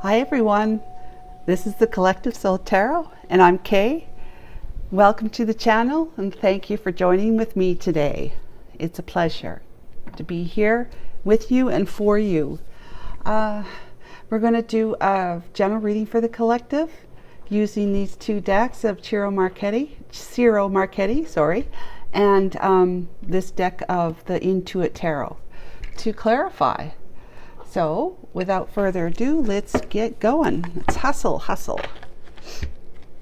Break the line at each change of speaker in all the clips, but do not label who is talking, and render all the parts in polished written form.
Hi everyone, this is the Collective Soul Tarot and I'm Kay. Welcome to the channel and thank you for joining with me today. It's a pleasure to be here with you and for you. We're going to do a general reading for the collective using these two decks of Ciro Marchetti, and this deck of the Intuit Tarot to clarify. So, without further ado, let's get going. Let's hustle.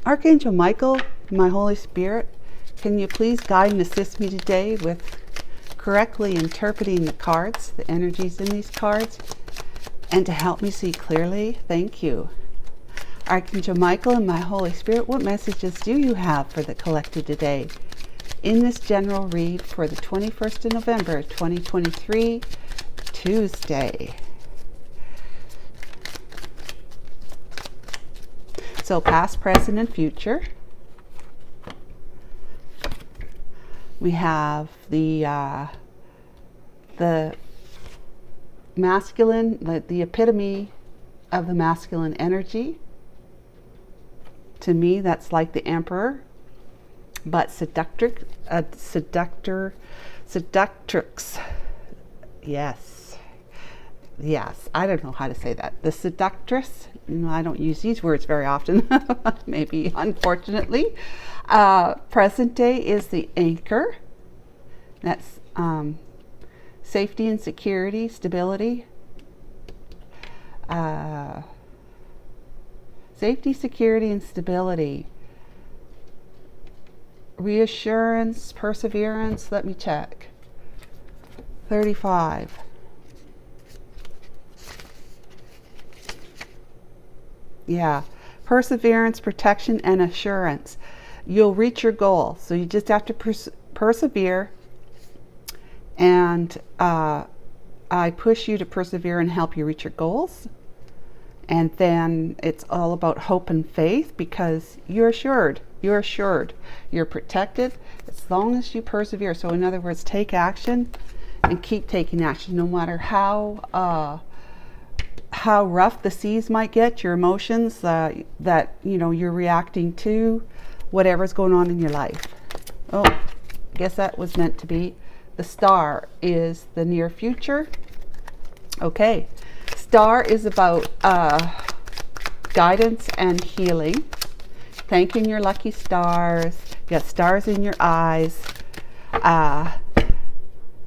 Archangel Michael, my Holy Spirit, can you please guide and assist me today with correctly interpreting the cards, the energies in these cards, and to help me see clearly? Thank you. Archangel Michael and my Holy Spirit, what messages do you have for the collective today in this general read for the 21st of November, 2023, Tuesday? So past, present, and future. We have the masculine, the epitome of the masculine energy. To me, that's like the Emperor, but seductrix. Yes, I don't know how to say that. The seductress. I don't use these words very often, maybe unfortunately. Present day is the anchor. That's safety and security, stability. Safety, security, and stability. Reassurance, perseverance. Let me check. 35. Yeah, perseverance, protection, and assurance. You'll reach your goal. So you just have to persevere. And I push you to persevere and help you reach your goals. And then it's all about hope and faith, because you're assured. You're protected as long as you persevere. So in other words, take action and keep taking action, no matter how rough the seas might get, your emotions that you're reacting to, whatever's going on in your life. Oh, I guess that was meant to be. The star is the near future. Okay, star is about guidance and healing. Thanking your lucky stars. You got stars in your eyes.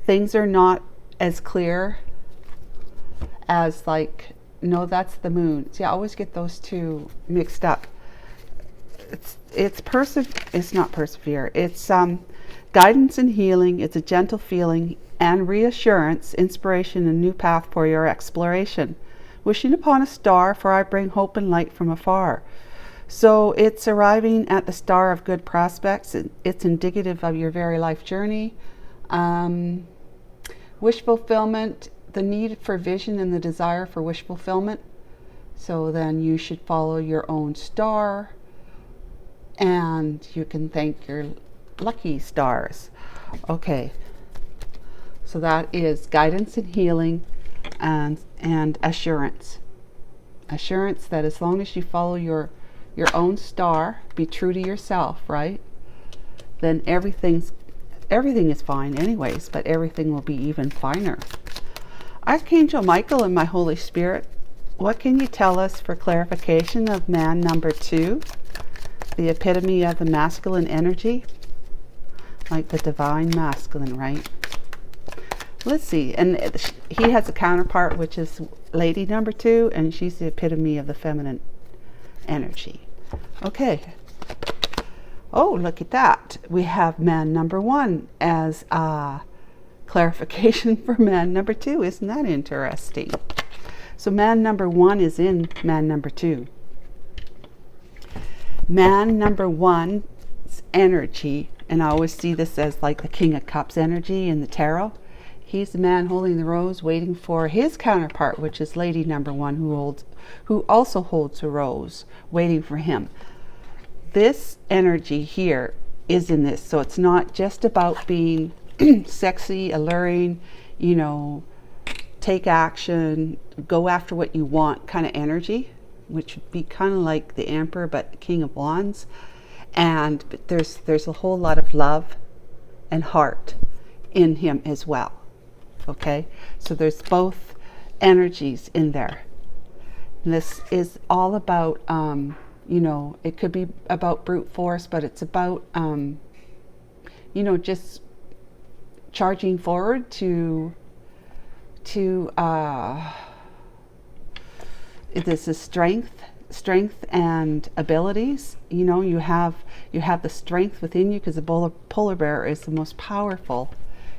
Things are not as clear as no, that's the moon. See, I always get those two mixed up. It's not persevere. It's guidance and healing. It's a gentle feeling and reassurance, inspiration, and new path for your exploration. Wishing upon a star, for I bring hope and light from afar. So it's arriving at the star of good prospects. It's indicative of your very life journey. Wish fulfillment. The need for vision and the desire for wish fulfillment. So then you should follow your own star, and you can thank your lucky stars. Okay, so that is guidance and healing and assurance. Assurance that as long as you follow your own star, be true to yourself, right? Then everything is fine anyways, but everything will be even finer. Archangel Michael and my Holy Spirit, what can you tell us for clarification of man number 2, the epitome of the masculine energy? Like the divine masculine, right? Let's see. And he has a counterpart, which is lady number 2, and she's the epitome of the feminine energy. Okay. Oh, look at that. We have man number 1 as clarification for man number 2. Isn't that interesting? So man number 1 is in man number 2. Man number 1's energy, and I always see this as like the King of Cups energy in the tarot. He's the man holding the rose, waiting for his counterpart, which is lady number 1, who also holds a rose, waiting for him. This energy here is in this. So it's not just about being sexy, alluring, take action, go after what you want kind of energy. which would be kind of like the Emperor, but King of Wands. And there's a whole lot of love and heart in him as well. Okay, so there's both energies in there. And this is all about, you know, it could be about brute force, but it's about, you know, just charging forward to this is strength and abilities. You know, you have the strength within you, because the polar bear is the most powerful.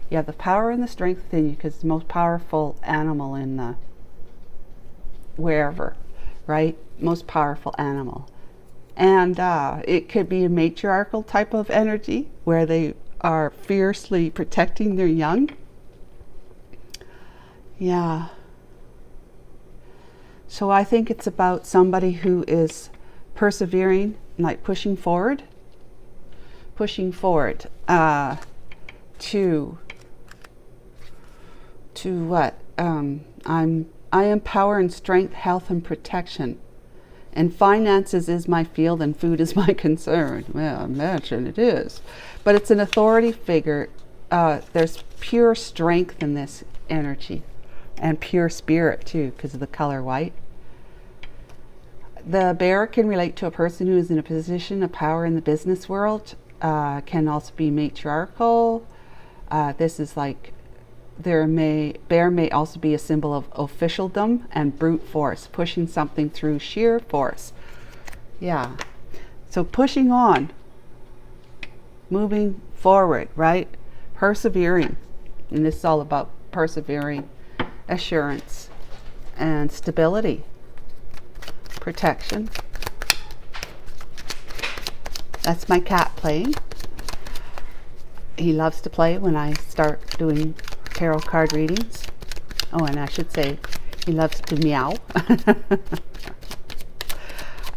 You have the power and the strength within you because it's the most powerful animal in the wherever, right? Most powerful animal. And it could be a matriarchal type of energy where they are fiercely protecting their young. Yeah. So I think it's about somebody who is persevering, like pushing forward to what? I am power and strength, health and protection. And finances is my field and food is my concern. Well, imagine it is. But it's an authority figure. There's pure strength in this energy and pure spirit too, because of the color white. The bear can relate to a person who is in a position of power in the business world. Can also be matriarchal. This is like bear may also be a symbol of officialdom and brute force, pushing something through sheer force. Yeah. So pushing on, moving forward, right? Persevering. And this is all about persevering, assurance, and stability, protection. That's my cat playing. He loves to play when I start doing tarot card readings. Oh, and I should say he loves to meow.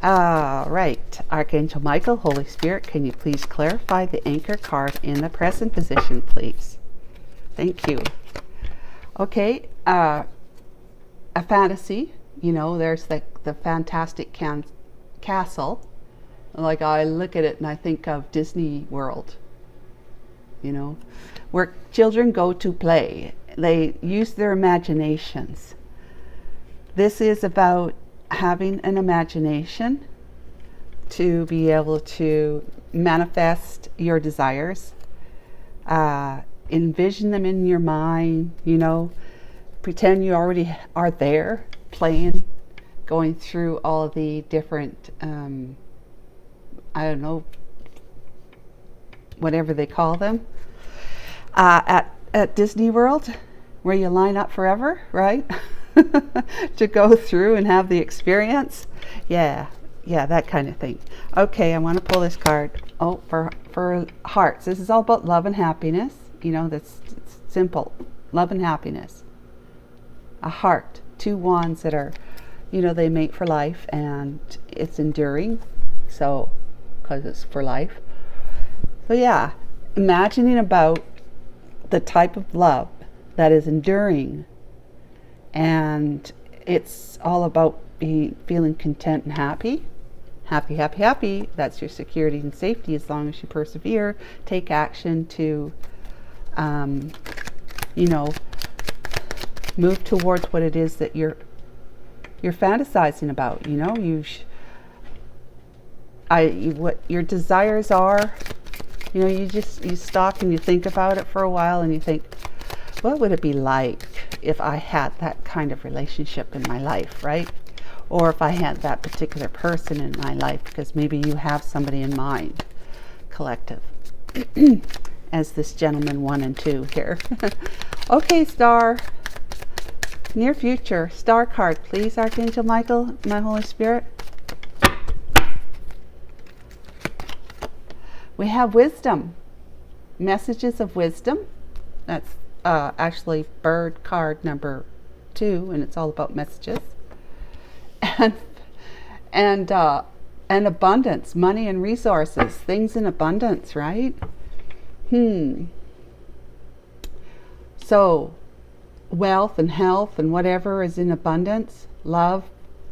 Right. Archangel Michael, Holy Spirit, can you please clarify the anchor card in the present position, please? Thank you. Okay. A fantasy. You know, there's the fantastic castle. Like, I look at it and I think of Disney World. You know, where children go to play. They use their imaginations. This is about having an imagination to be able to manifest your desires. Envision them in your mind, you know. Pretend you already are there, playing, going through all the different, I don't know, whatever they call them, at Disney World, where you line up forever, right? To go through and have the experience. Yeah, that kind of thing. Okay, I want to pull this card. Oh, for hearts. This is all about love and happiness. You know, that's simple. Love and happiness. A heart. 2 wands that are, you know, they mate for life, and it's enduring. So, because it's for life. So yeah, imagining about the type of love that is enduring, and it's all about feeling content and happy. Happy, happy, happy. That's your security and safety as long as you persevere, take action to, you know, move towards what it is that you're fantasizing about. You know, what your desires are. You know, you stop and you think about it for a while and you think, what would it be like if I had that kind of relationship in my life, right? Or if I had that particular person in my life, because maybe you have somebody in mind, collective, as this gentleman 1 and 2 here. Okay, star. Near future. Star card, please, Archangel Michael, my Holy Spirit. We have wisdom, messages of wisdom. That's actually bird card number 2, and it's all about messages. And abundance, money and resources, things in abundance, right? So, wealth and health and whatever is in abundance, love,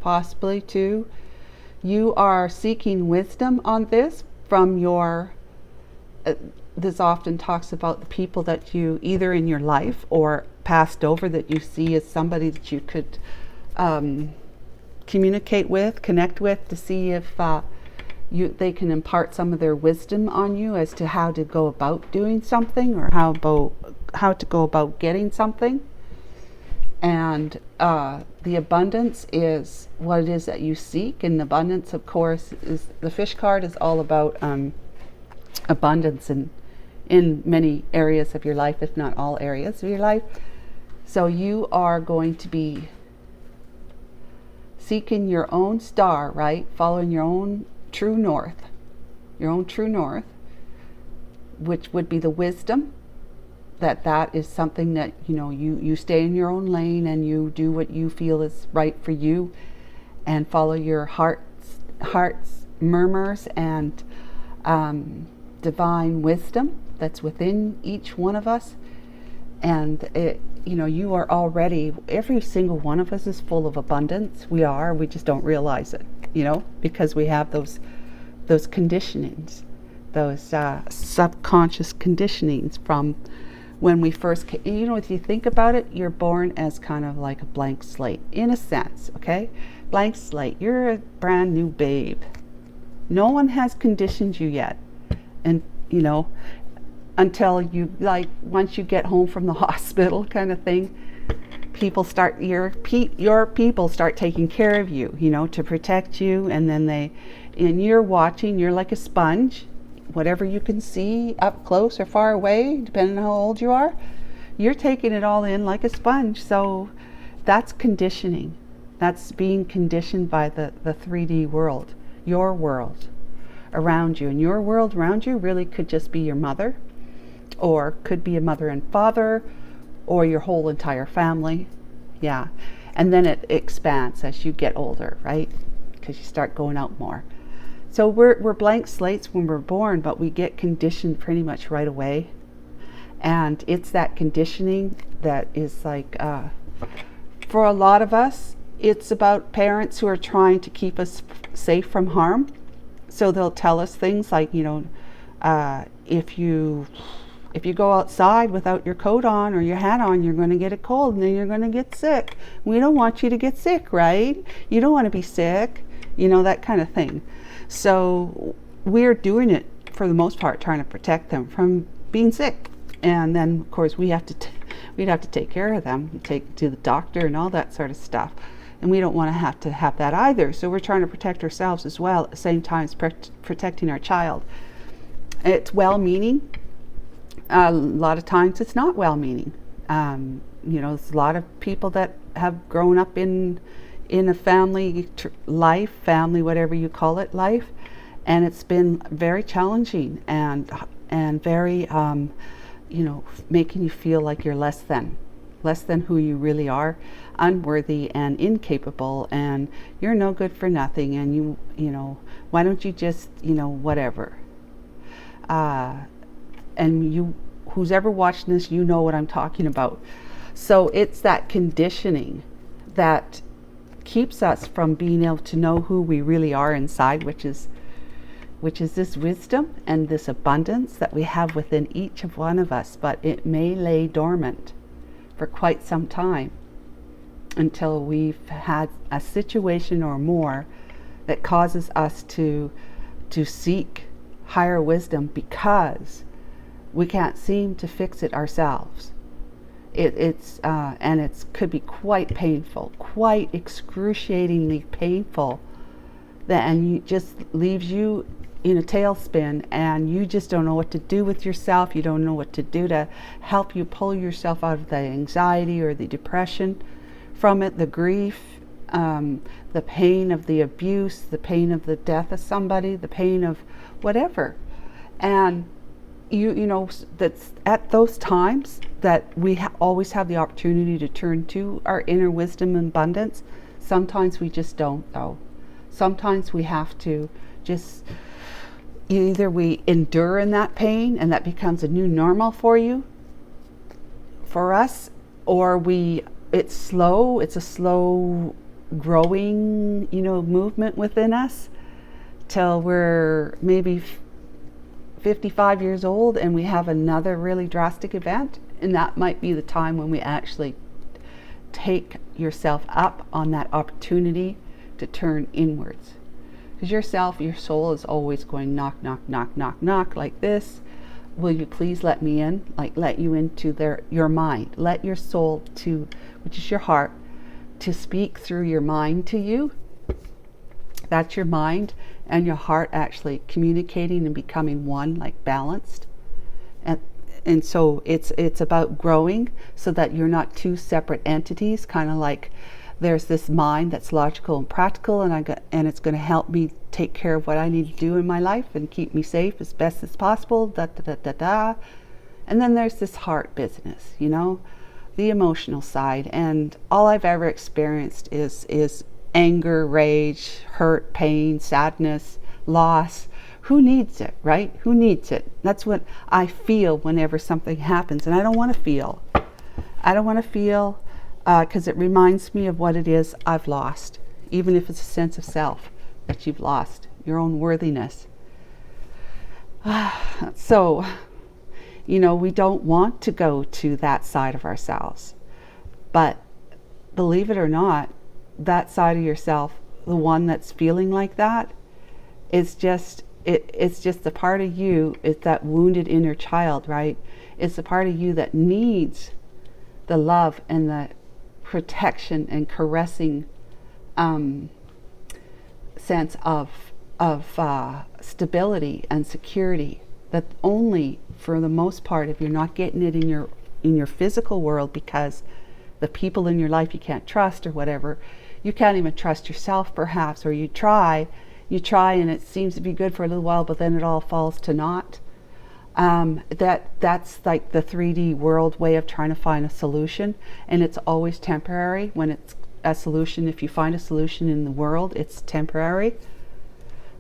possibly too. You are seeking wisdom on this from your, this often talks about the people that you either in your life or passed over that you see as somebody that you could communicate with, connect with, to see if they can impart some of their wisdom on you as to how to go about doing something, or how to go about getting something. And the abundance is what it is that you seek. And abundance, of course, is the fish card is all about abundance in many areas of your life, if not all areas of your life. So you are going to be seeking your own star, right? Following your own true north, which would be the wisdom. That is something that, you stay in your own lane and you do what you feel is right for you, and follow your heart's murmurs and divine wisdom that's within each one of us. And you are already, every single one of us is full of abundance. We just don't realize it, because we have those conditionings, those subconscious conditionings from when we first came. If you think about it, you're born as kind of like a blank slate, in a sense, okay? Blank slate, you're a brand new babe. No one has conditioned you yet. And, until you, like, once you get home from the hospital kind of thing, your people start taking care of you, to protect you. And then you're watching, you're like a sponge. Whatever you can see up close or far away, depending on how old you are, you're taking it all in like a sponge. So that's conditioning. That's being conditioned by the 3D world, your world around you. And your world around you really could just be your mother, or could be a mother and father, or your whole entire family. Yeah. And then it expands as you get older, right? Because you start going out more. So we're blank slates when we're born, but we get conditioned pretty much right away. And it's that conditioning that is like, for a lot of us, it's about parents who are trying to keep us safe from harm. So they'll tell us things like, if you go outside without your coat on or your hat on, you're going to get a cold and then you're going to get sick. We don't want you to get sick, right? You don't want to be sick, that kind of thing. So we're doing it for the most part, trying to protect them from being sick. And then, of course, we'd have to take care of them, take to the doctor and all that sort of stuff. And we don't want to have that either. So we're trying to protect ourselves as well, at the same time as protecting our child. It's well-meaning. A lot of times it's not well-meaning. There's a lot of people that have grown up in a family family, whatever you call it, life, and it's been very challenging and very, making you feel like you're less than who you really are, unworthy and incapable, and you're no good for nothing, and why don't you just, whatever. And who's ever watching this, you know what I'm talking about. So it's that conditioning that keeps us from being able to know who we really are inside, which is this wisdom and this abundance that we have within each of one of us. But it may lay dormant for quite some time until we've had a situation or more that causes us to seek higher wisdom, because we can't seem to fix it ourselves. And it could be quite painful, quite excruciatingly painful, and it just leaves you in a tailspin, and you just don't know what to do with yourself. You don't know what to do to help you pull yourself out of the anxiety or the depression from it, the grief, the pain of the abuse, the pain of the death of somebody, the pain of whatever. And that's at those times that we always have the opportunity to turn to our inner wisdom and abundance. Sometimes we just don't, though. Sometimes we have to just, either we endure in that pain and that becomes a new normal for us, or it's a slow growing, movement within us till we're maybe 55 years old and we have another really drastic event, and that might be the time when we actually take yourself up on that opportunity to turn inwards. Because your soul is always going knock, knock, knock, knock, knock, like this. Will you please let me in? Like, let you into your mind. Let your soul, which is your heart, to speak through your mind to you. That's your mind and your heart actually communicating and becoming one, like balanced. And so it's about growing so that you're not two separate entities, kind of like there's this mind that's logical and practical, and it's going to help me take care of what I need to do in my life and keep me safe as best as possible, da da da da da. And then there's this heart business, the emotional side. And all I've ever experienced is anger, rage, hurt, pain, sadness, loss. Who needs it, right? Who needs it? That's what I feel whenever something happens, and I don't want to feel. I don't want to feel because it reminds me of what it is I've lost, even if it's a sense of self that you've lost, your own worthiness. So, we don't want to go to that side of ourselves. But believe it or not, that side of yourself, the one that's feeling like that, is just it's just the part of you, it's that wounded inner child, right? It's the part of you that needs the love and the protection and caressing sense of stability and security, that only, for the most part, if you're not getting it in your physical world because the people in your life you can't trust or whatever, you can't even trust yourself perhaps, or you try and it seems to be good for a little while, but then it all falls to naught. That's like the 3D world way of trying to find a solution, and it's always temporary. When it's a solution, if you find a solution in the world, it's temporary.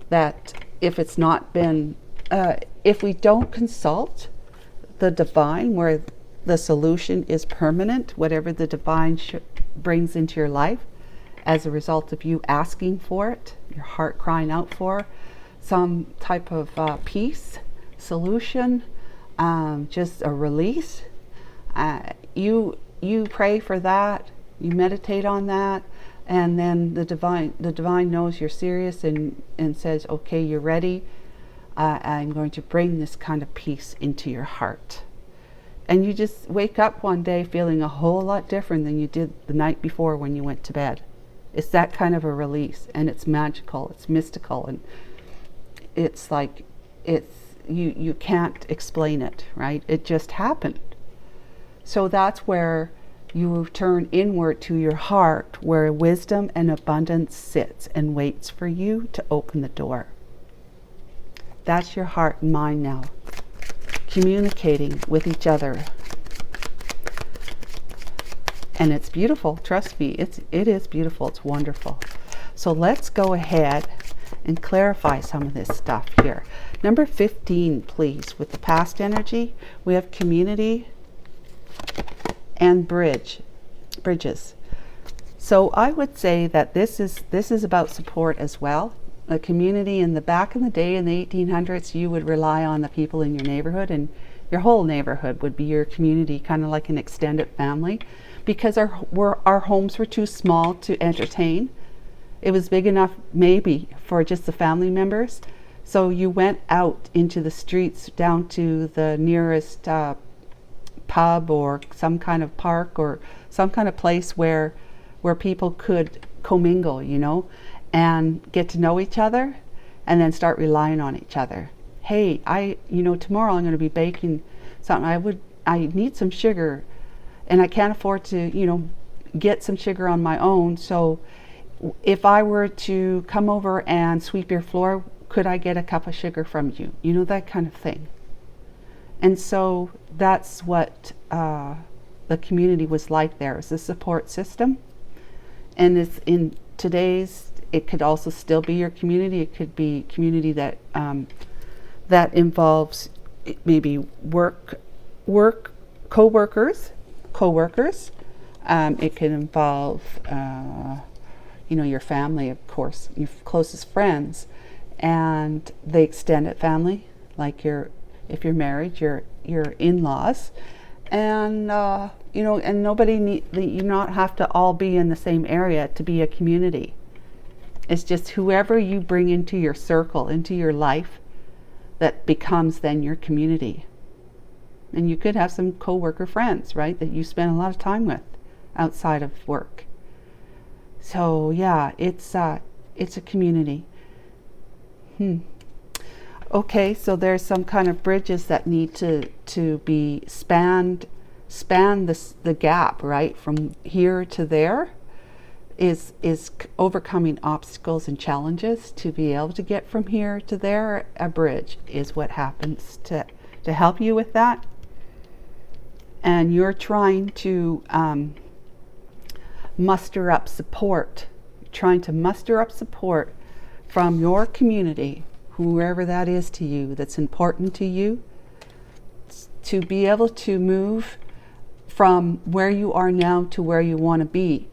That if it's not been, if we don't consult the divine, where the solution is permanent, whatever the divine brings into your life, as a result of you asking for it, your heart crying out for some type of peace, solution, just a release. You pray for that, you meditate on that, and then the divine knows you're serious and says, okay, you're ready. I'm going to bring this kind of peace into your heart. And you just wake up one day feeling a whole lot different than you did the night before when you went to bed. It's that kind of a release, and it's magical, it's mystical, and it's like, you can't explain it, right? It just happened. So that's where you turn inward to your heart, where wisdom and abundance sits and waits for you to open the door. That's your heart and mind now, communicating with each other. And it's beautiful, trust me, it is beautiful, it's wonderful. So let's go ahead and clarify some of this stuff here. Number 15, please, with the past energy, we have community and bridges. So I would say that this is about support as well. The community, in the back in the day, in the 1800s, you would rely on the people in your neighborhood, and your whole neighborhood would be your community, kind of like an extended family, because our homes were too small to entertain. It was big enough maybe for just the family members. So you went out into the streets, down to the nearest pub or some kind of park or some kind of place where people could commingle, and get to know each other, and then start relying on each other. Hey, tomorrow I'm going to be baking something. I need some sugar, and I can't afford to, get some sugar on my own. So if I were to come over and sweep your floor, could I get a cup of sugar from you? That kind of thing. And so that's what the community was like there. It was a support system. And it's in today's, it could also still be your community. It could be community that that involves maybe work co-workers. It can involve your family, of course, your closest friends, and the extended family, like if you're married, your in-laws, and and you not have to all be in the same area to be a community. It's just whoever you bring into your circle, into your life, that becomes then your community. And you could have some co-worker friends, right, that you spend a lot of time with outside of work. So yeah, it's a community. Okay, so there's some kind of bridges that need to be span the gap, right, from here to there. Is overcoming obstacles and challenges to be able to get from here to there. A bridge is what happens to help you with that. And you're trying to muster up support, from your community, whoever that is to you, that's important to you, to be able to move from where you are now to where you want to be.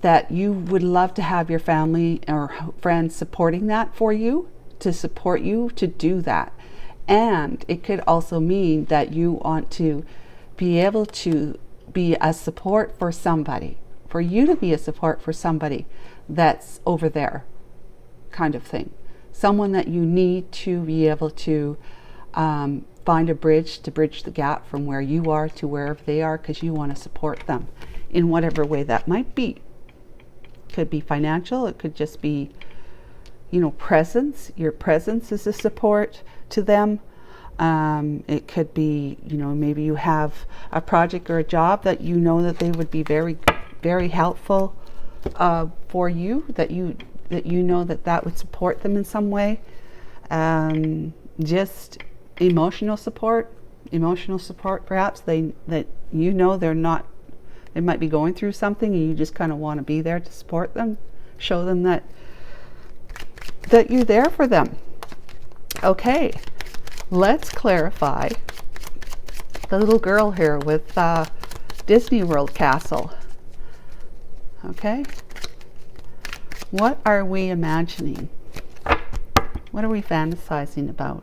That you would love to have your family or friends supporting that for you, to support you to do that. And it could also mean that you want to be able to be a support for somebody, for you to be a support for somebody that's over there, kind of thing. Someone that you need to be able to find a bridge to bridge the gap from where you are to wherever they are, because you want to support them in whatever way that might be. Could be financial, it could just be, presence. Your presence is a support to them. It could be, maybe you have a project or a job that that they would be very, very helpful for you, that that would support them in some way. Just emotional support perhaps. They're not, they might be going through something and you just kind of want to be there to support them, show them that you're there for them. Okay, let's clarify the little girl here with Disney World Castle. Okay, what are we imagining? What are we fantasizing about?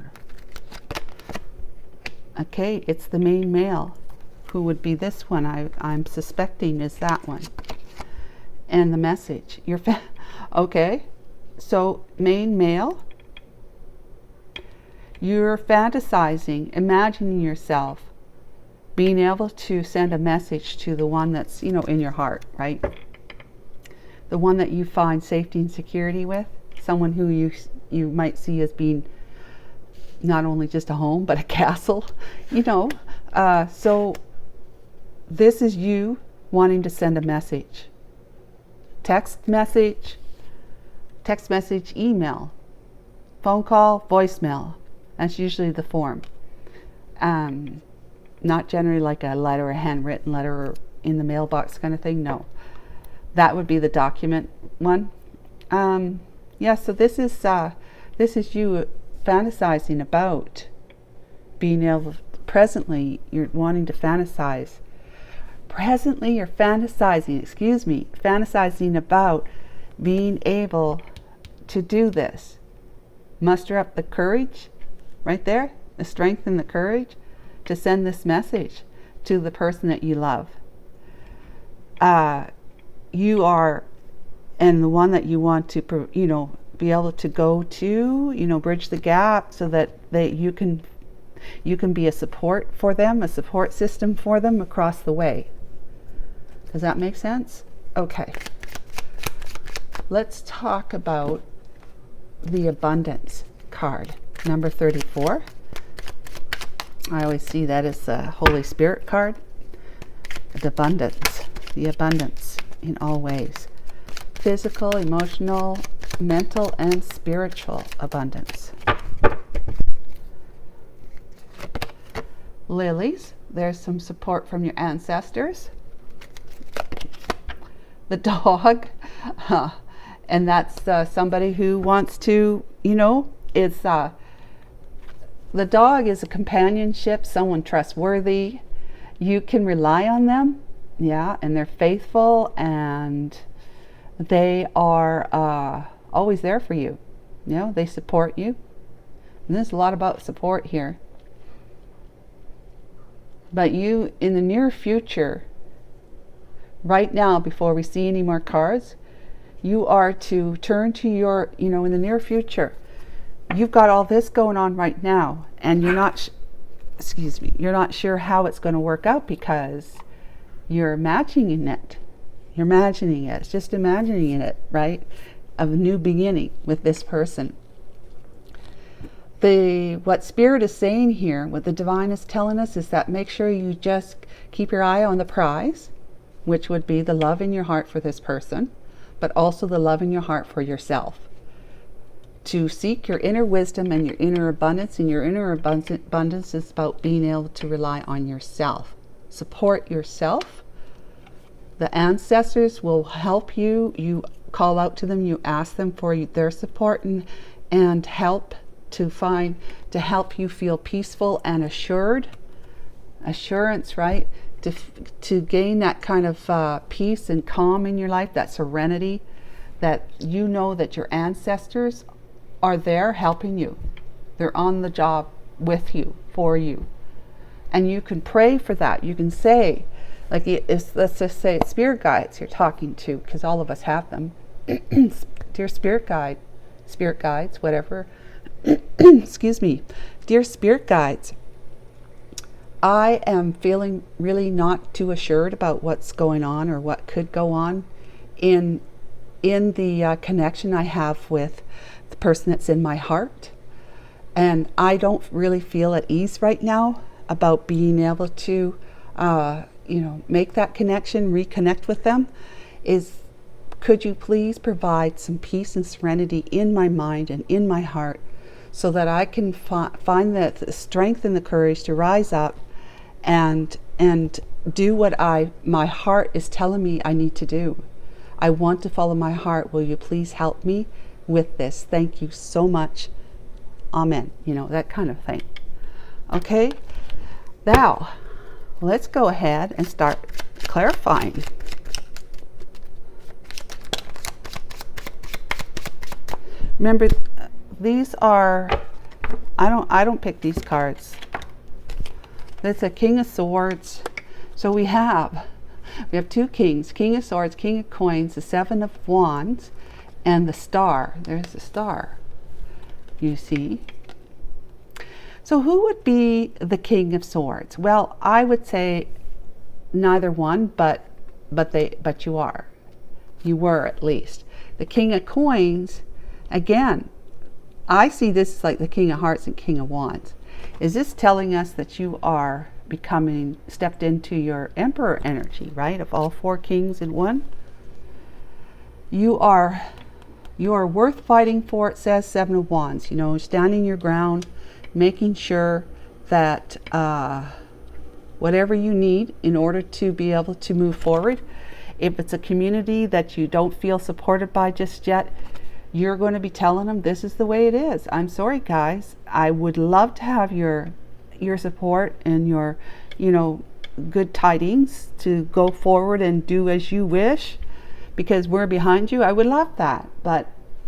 Okay, it's the main male, who would be this one. I'm suspecting is that one. And the message. Okay, so main male, you're fantasizing, imagining yourself being able to send a message to the one that's, in your heart, right? The one that you find safety and security with, someone who you might see as being not only just a home, but a castle, so this is you wanting to send a message. Text message, email, phone call, voicemail. That's usually the form. Not generally like a letter, a handwritten letter, or in the mailbox kind of thing. No. That would be the document one. So this is you fantasizing about being able to, presently you're wanting to fantasize. Presently you're fantasizing about being able to do this. Muster up the courage, right there, the strength and the courage to send this message to the person that you love. You are, and the one that you want to, be able to go to, bridge the gap so that you can be a support for them, a support system for them across the way. Does that make sense? Okay. Let's talk about the abundance card, number 34. I always see that as the Holy Spirit card. The abundance in all ways. Physical, emotional, mental, and spiritual abundance. Lilies, there's some support from your ancestors. The dog, and that's somebody who wants to, is the dog is a companionship, someone trustworthy. You can rely on them, and they're faithful, and they are always there for you. You know, they support you. And there's a lot about support here. But you, in the near future, right now, before we see any more cards, you are to turn to your, you know, in the near future, you've got all this going on right now, and you're not, you're not sure how it's going to work out because you're imagining it. You're imagining it. It's just imagining it, right? Of a new beginning with this person. What Spirit is saying here, what the Divine is telling us, is that make sure you just keep your eye on the prize, which would be the love in your heart for this person, but also the love in your heart for yourself. To seek your inner wisdom and your inner abundance, and your inner abundance is about being able to rely on yourself. Support yourself. The ancestors will help you. You call out to them, you ask them for their support and help to help you feel peaceful and assurance, right? To gain that kind of peace and calm in your life, that serenity, that you know that your ancestors are there helping you. They're on the job with you, for you. And you can pray for that. You can say, like, let's just say it's spirit guides you're talking to, because all of us have them. Dear spirit guides, whatever. Excuse me. Dear spirit guides, I am feeling really not too assured about what's going on or what could go on in the connection I have with the person that's in my heart. And I don't really feel at ease right now about being able to, make that connection, reconnect with them. Could you please provide some peace and serenity in my mind and in my heart so that I can find the strength and the courage to rise up and do what my heart is telling me I need to do. I want to follow my heart. Will you please help me with this? Thank you so much. Amen. That kind of thing. Okay. Now, let's go ahead and start clarifying. Remember, these are, I don't pick these cards. That's a King of Swords. So we have two kings, King of Swords, King of Coins, the Seven of Wands, and the Star. There's the Star, you see. So who would be the King of Swords? Well, I would say neither one, but you are. You were, at least. The King of Coins, again, I see this like the King of Hearts and King of Wands. Is this telling us that you are stepped into your Emperor energy, right? Of all four kings in one? You are worth fighting for, it says, Seven of Wands. Standing your ground, making sure that whatever you need in order to be able to move forward, if it's a community that you don't feel supported by just yet, you're going to be telling them this is the way it is. I'm sorry, guys. I would love to have your support and your, good tidings to go forward and do as you wish, because we're behind you. I would love that.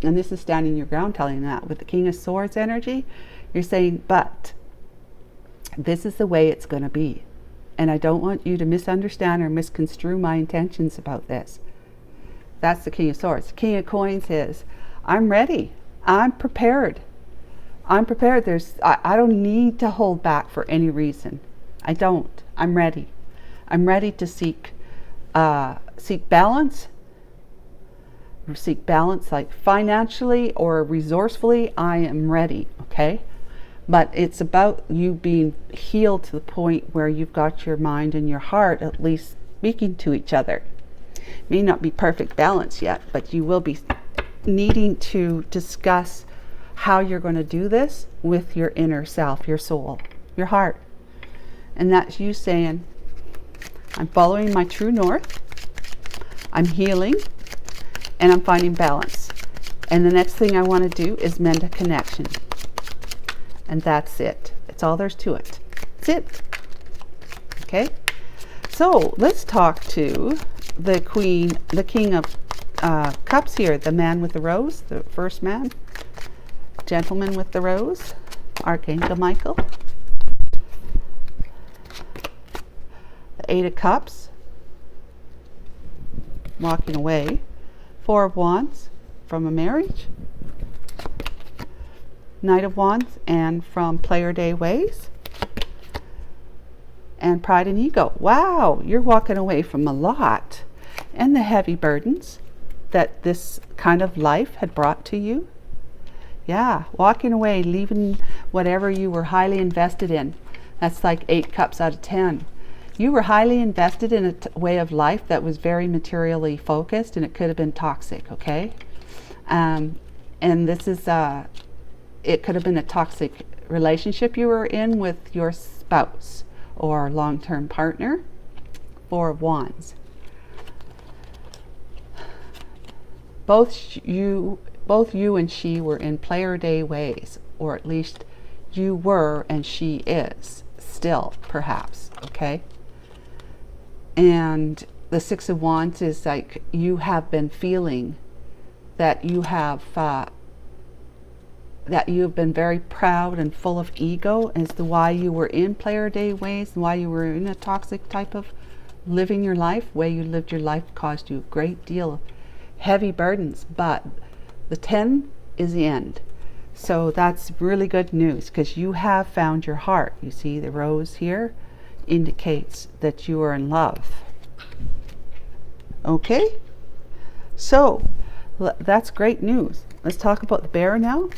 And this is standing your ground telling that. With the King of Swords energy, you're saying, but this is the way it's going to be. And I don't want you to misunderstand or misconstrue my intentions about this. That's the King of Swords. The King of Coins is, I'm ready. I'm prepared. I don't need to hold back for any reason. I don't. I'm ready. I'm ready to seek balance. Seek balance, like financially or resourcefully. I am ready. Okay. But it's about you being healed to the point where you've got your mind and your heart at least speaking to each other. May not be perfect balance yet, but you will be needing to discuss how you're going to do this with your inner self, your soul, your heart. And that's you saying, I'm following my true north, I'm healing, and I'm finding balance. And the next thing I want to do is mend a connection. And that's it. That's all there's to it. That's it. Okay? So let's talk to the King of Cups here, the man with the rose, the first man, gentleman with the rose, Archangel Michael. The Eight of Cups, walking away. Four of Wands, from a marriage. Knight of Wands, and from Player Day Ways. And Pride and Ego. Wow, you're walking away from a lot. And the heavy burdens that this kind of life had brought to you. Yeah, walking away, leaving whatever you were highly invested in. That's like 8 cups out of 10. You were highly invested in a way of life that was very materially focused, and it could have been toxic, okay? And this is, it could have been a toxic relationship you were in with your spouse or long-term partner. Four of Wands. Both you and she were in Player Day Ways, or at least you were and she is still, perhaps, okay? And the Six of Wands is like you have been feeling that you have been very proud and full of ego as to why you were in Player Day Ways and why you were in a toxic type of living your life. Way you lived your life caused you a great deal of heavy burdens, but the 10 is the end. So that's really good news, because you have found your heart. You see the rose here indicates that you are in love. Okay, so that's great news. Let's talk about the bear now.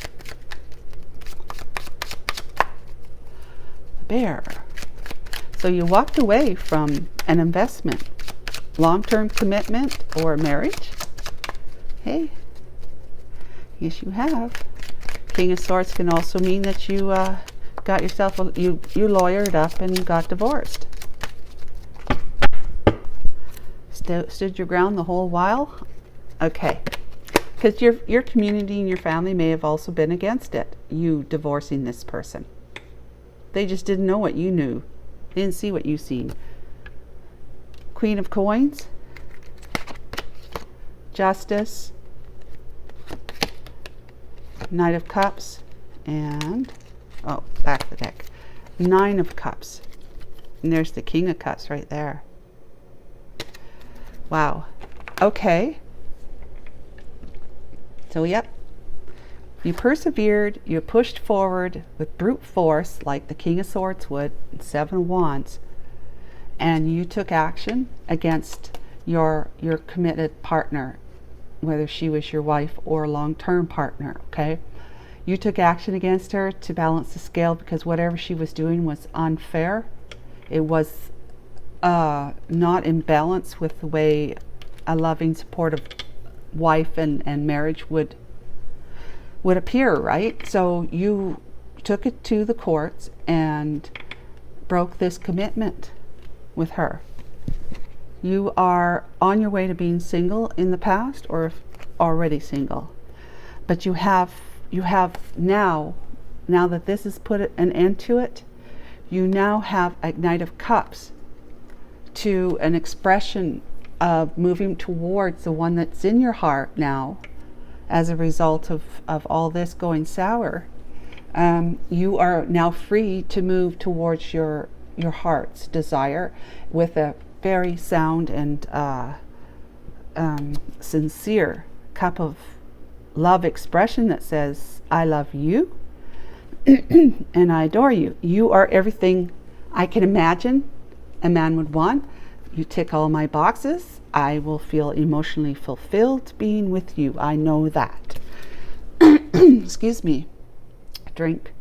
The bear. So you walked away from an investment, long-term commitment, or marriage. Hey, yes you have. King of Swords can also mean that you got yourself, you lawyered up and got divorced. Stood your ground the whole while? Okay. Because your community and your family may have also been against it, you divorcing this person. They just didn't know what you knew. They didn't see what you seen. Queen of Coins. Justice. Knight of Cups. And, oh, back of the deck. Nine of Cups. And there's the King of Cups right there. Wow. Okay. So, yep. You persevered, you pushed forward with brute force like the King of Swords would, and Seven of Wands, and you took action against your committed partner, whether she was your wife or a long-term partner, okay? You took action against her to balance the scale, because whatever she was doing was unfair. It was not in balance with the way a loving, supportive wife and marriage would appear, right? So you took it to the courts and broke this commitment with her. You are on your way to being single in the past, or already single, but you have now that this has put an end to it, you now have a Knight of Cups to an expression of moving towards the one that's in your heart now. As a result of all this going sour, you are now free to move towards your heart's desire with a very sound and sincere cup of love expression that says, I love you and I adore you. You are everything I can imagine a man would want. You tick all my boxes. I will feel emotionally fulfilled being with you. I know that. Excuse me. Drink.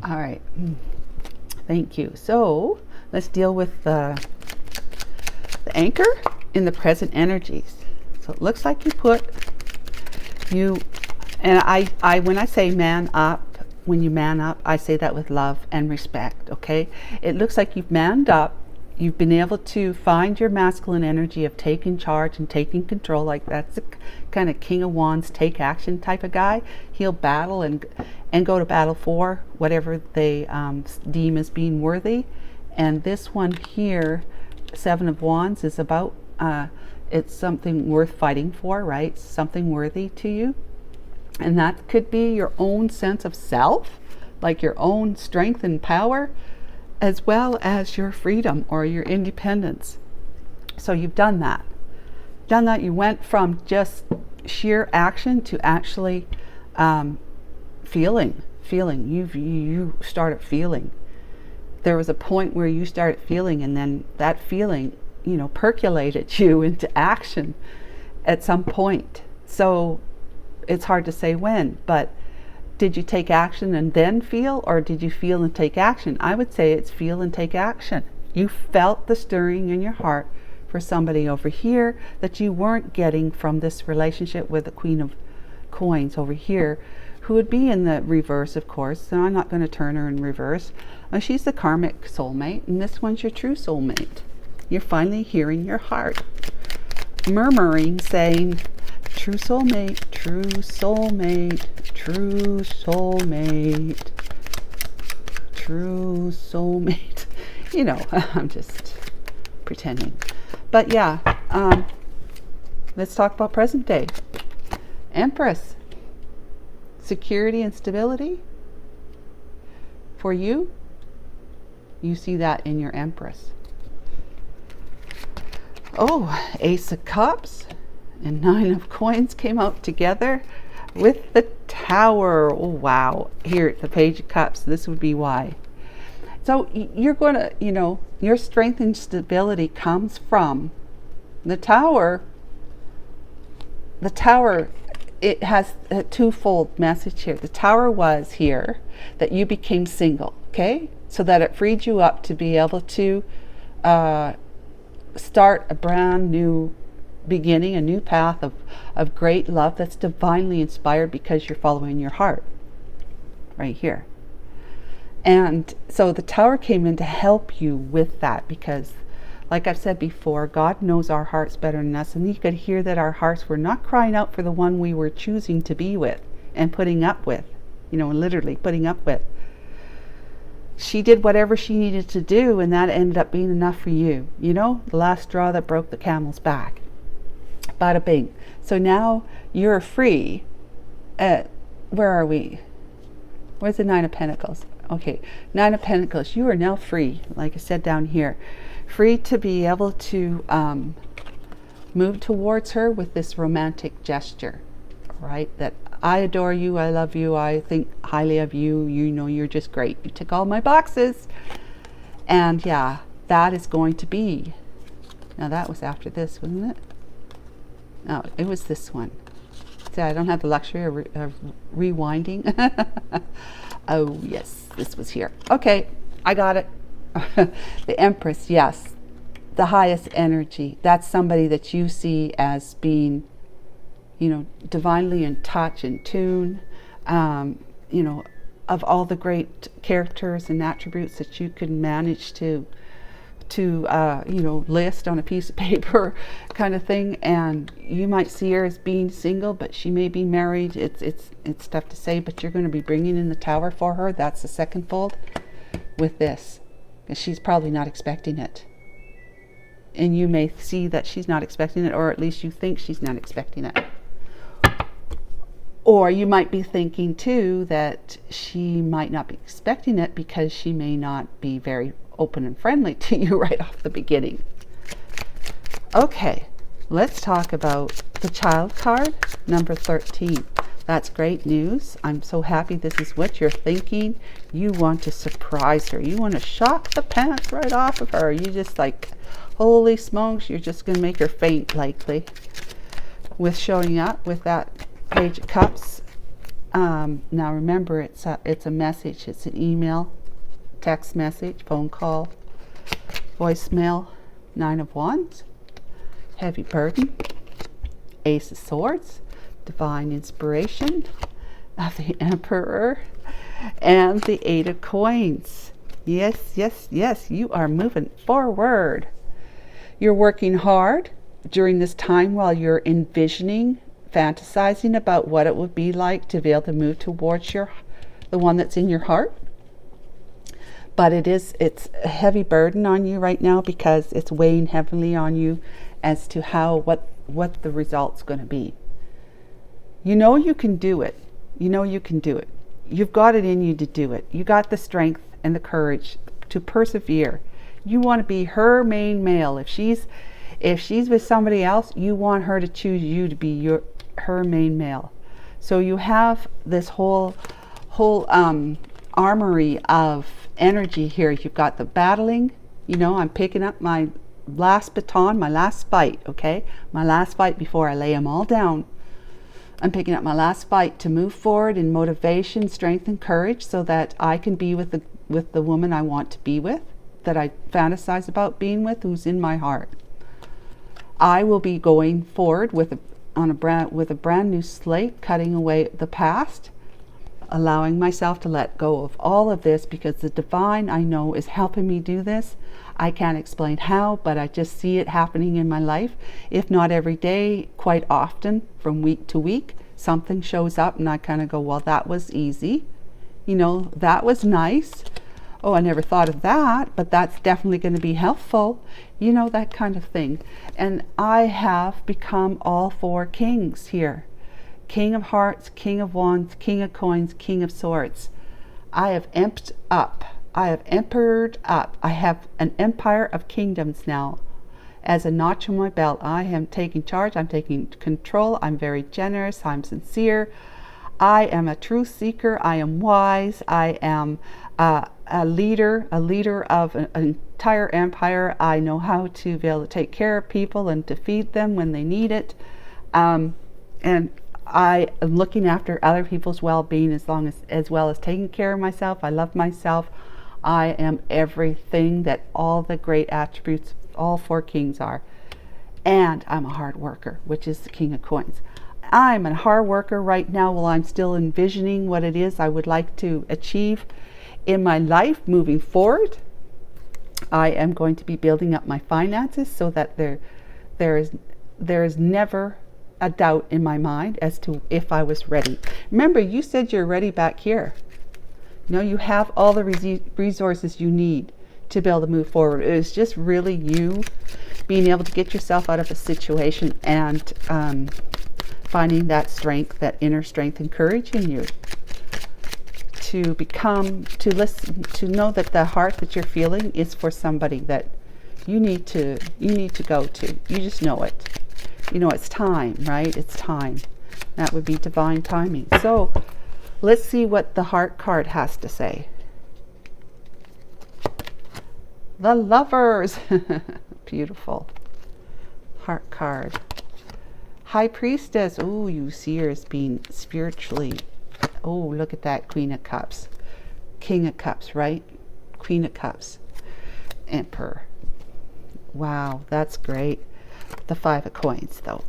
All right. Thank you. So let's deal with the anchor in the present energies. So it looks like you put and I when I say man up, when you man up, I say that with love and respect, okay? It looks like you've manned up. You've been able to find your masculine energy of taking charge and taking control. Like that's the kind of King of Wands, take action type of guy. He'll battle and go to battle for whatever they deem as being worthy. And this one here Seven of Wands is about, it's something worth fighting for, right? Something worthy to you. And that could be your own sense of self, like your own strength and power, as well as your freedom or your independence. So you've done that. You went from just sheer action to actually feeling. You started feeling. There was a point where you started feeling, and then that feeling, percolated you into action at some point. So it's hard to say when, but did you take action and then feel, or did you feel and take action? I would say it's feel and take action. You felt the stirring in your heart for somebody over here that you weren't getting from this relationship with the Queen of Coins over here, who would be in the reverse, of course. So I'm not going to turn her in reverse. She's the karmic soulmate, and this one's your true soulmate. You're finally hearing your heart murmuring, saying, true soulmate, true soulmate, true soulmate, true soulmate. I'm just pretending. But yeah, let's talk about present day. Empress. Security and stability. For you, you see that in your Empress. Oh, Ace of Cups and Nine of Coins came out together with the Tower. Oh, wow. Here, the Page of Cups. This would be why. So you're going to, your strength and stability comes from the Tower. The Tower, it has a twofold message here. The Tower was here that you became single, okay? So that it freed you up to be able to start a brand new beginning, a new path of great love that's divinely inspired because you're following your heart right here. And so the Tower came in to help you with that, because like I've said before, God knows our hearts better than us, and you could hear that our hearts were not crying out for the one we were choosing to be with and putting up with, literally putting up with. She did whatever she needed to do, and that ended up being enough for you. The last straw that broke the camel's back. Bada bing. So now you're free. Where are we? Where's the Nine of Pentacles? Okay, Nine of Pentacles. You are now free, like I said down here. Free to be able to move towards her with this romantic gesture, right? That I adore you, I love you, I think highly of you, you're just great. You tick all my boxes. And yeah, that is going to be, now that was after this, wasn't it? No, it was this one. See, I don't have the luxury of rewinding. Oh yes, this was here. Okay, I got it. The Empress, yes, the highest energy. That's somebody that you see as being, divinely in touch, in tune, of all the great characters and attributes that you can manage to list on a piece of paper kind of thing. And you might see her as being single, but she may be married. It's tough to say, but you're going to be bringing in the Tower for her. That's the second fold with this, because she's probably not expecting it. And you may see that she's not expecting it, or at least you think she's not expecting it. Or you might be thinking too that she might not be expecting it because she may not be very open and friendly to you right off the beginning. Okay, let's talk about the Child card, number 13. That's great news. I'm so happy this is what you're thinking. You want to surprise her. You want to shock the pants right off of her. You just like, holy smokes, you're just going to make her faint likely with showing up with that Page of Cups. Now remember, it's a message. It's an email, text message, phone call, voicemail. Nine of Wands, heavy burden, Ace of Swords, divine inspiration, the Emperor, and the Eight of Coins. Yes, yes, yes, you are moving forward. You're working hard during this time while you're envisioning, fantasizing about what it would be like to be able to move towards the one that's in your heart. But it's a heavy burden on you right now because it's weighing heavily on you as to what the result's going to be. You know you can do it. You know you can do it. You've got it in you to do it. You got the strength and the courage to persevere. You want to be her main male. If she's with somebody else, you want her to choose you to be her main male. So you have this whole armory of energy here. You've got the battling. You know, I'm picking up my last baton, my last fight, okay? My last fight before I lay them all down. I'm picking up my last fight to move forward in motivation, strength, and courage so that I can be with the woman I want to be with, that I fantasize about being with, who's in my heart. I will be going forward with a brand new slate, cutting away the past, allowing myself to let go of all of this, because the divine, I know, is helping me do this. I can't explain how, but I just see it happening in my life. If not every day, quite often, from week to week, something shows up and I kind of go, well, that was easy. You know, that was nice. Oh, I never thought of that, but that's definitely going to be helpful. You know, that kind of thing. And I have become all four kings here. King of Hearts, King of Wands, King of Coins, King of Swords. I have emptied up. I have emperored up. I have an empire of kingdoms now. As a notch on my belt, I am taking charge. I'm taking control. I'm very generous. I'm sincere. I am a truth seeker. I am wise. I am a leader of an entire empire. I know how to be able to take care of people and to feed them when they need it. And I am looking after other people's well-being as well as taking care of myself. I love myself. I am everything that all the great attributes, all four kings are. And I'm a hard worker, which is the King of Coins. I'm a hard worker right now while I'm still envisioning what it is I would like to achieve in my life moving forward. I am going to be building up my finances so that there is never a doubt in my mind as to if I was ready. Remember, you said you're ready back here. You know, you have all the resources you need to be able to move forward. It is just really you being able to get yourself out of a situation and finding that strength, that inner strength and courage in you to listen, to know that the heart that you're feeling is for somebody that you need to go to. You just know it. You know, it's time, right? It's time. That would be divine timing. So let's see what the heart card has to say. The Lovers. Beautiful. Heart card. High Priestess. Oh, you seers being spiritually. Oh, look at that. Queen of Cups. King of Cups, right? Queen of Cups. Emperor. Wow, that's great. The Five of Coins, though.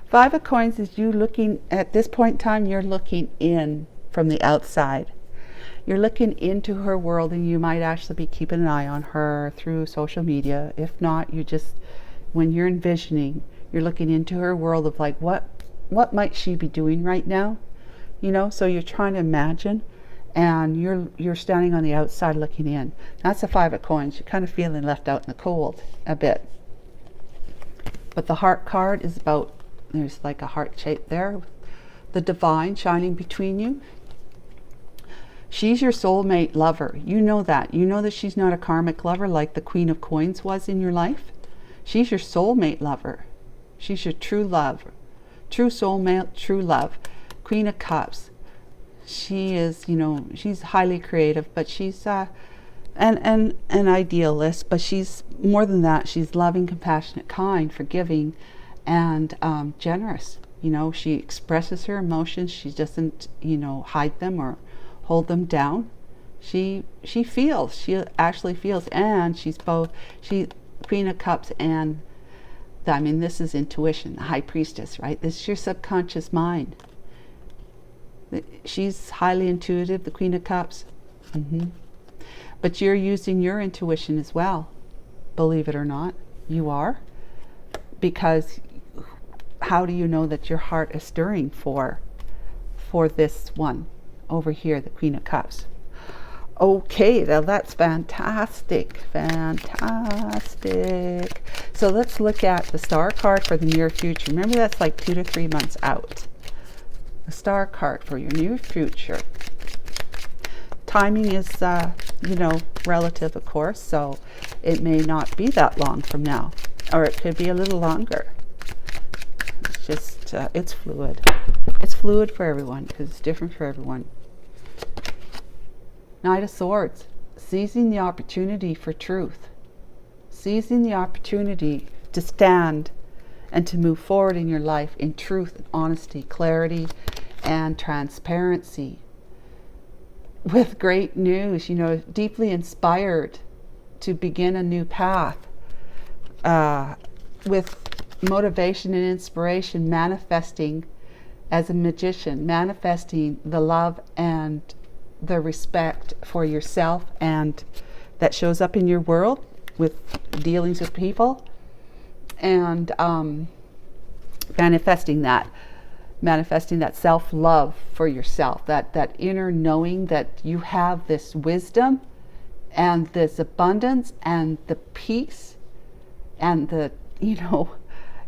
Five of Coins is you looking, at this point in time, you're looking in from the outside. You're looking into her world, and you might actually be keeping an eye on her through social media. If not, you just, when you're envisioning, you're looking into her world of like, what might she be doing right now? You know, so you're trying to imagine, and you're standing on the outside looking in. That's the Five of Coins. You're kind of feeling left out in the cold a bit. But the heart card is about, there's like a heart shape there, the divine shining between you. She's your soulmate lover. You know that. You know that she's not a karmic lover like the Queen of Coins was in your life. She's your soulmate lover. She's your true love, true soulmate, true love. Queen of Cups. She is, you know, she's highly creative, but she's an idealist, but she's more than that. She's loving, compassionate, kind, forgiving, and generous. You know, she expresses her emotions. She doesn't, you know, hide them or hold them down. She feels. She actually feels, and she's both. She Queen of Cups and I mean, this is intuition, the High Priestess, right? This is your subconscious mind. She's highly intuitive, the Queen of Cups. But you're using your intuition as well, believe it or not. You are. Because how do you know that your heart is stirring for this one over here, the Queen of Cups? Okay, now that's fantastic. Fantastic. So let's look at the star card for the near future. Remember, that's like 2 to 3 months out. The star card for your near future. Timing is, you know, relative, of course, so it may not be that long from now, or it could be a little longer. It's just, it's fluid. It's fluid for everyone because it's different for everyone. Knight of Swords, seizing the opportunity for truth, seizing the opportunity to stand and to move forward in your life in truth and honesty, clarity and transparency. With great news, you know, deeply inspired to begin a new path, with motivation and inspiration, manifesting as a magician, manifesting the love and the respect for yourself, and that shows up in your world with dealings with people, and manifesting that self-love for yourself, that inner knowing that you have this wisdom and this abundance and the peace and the, you know,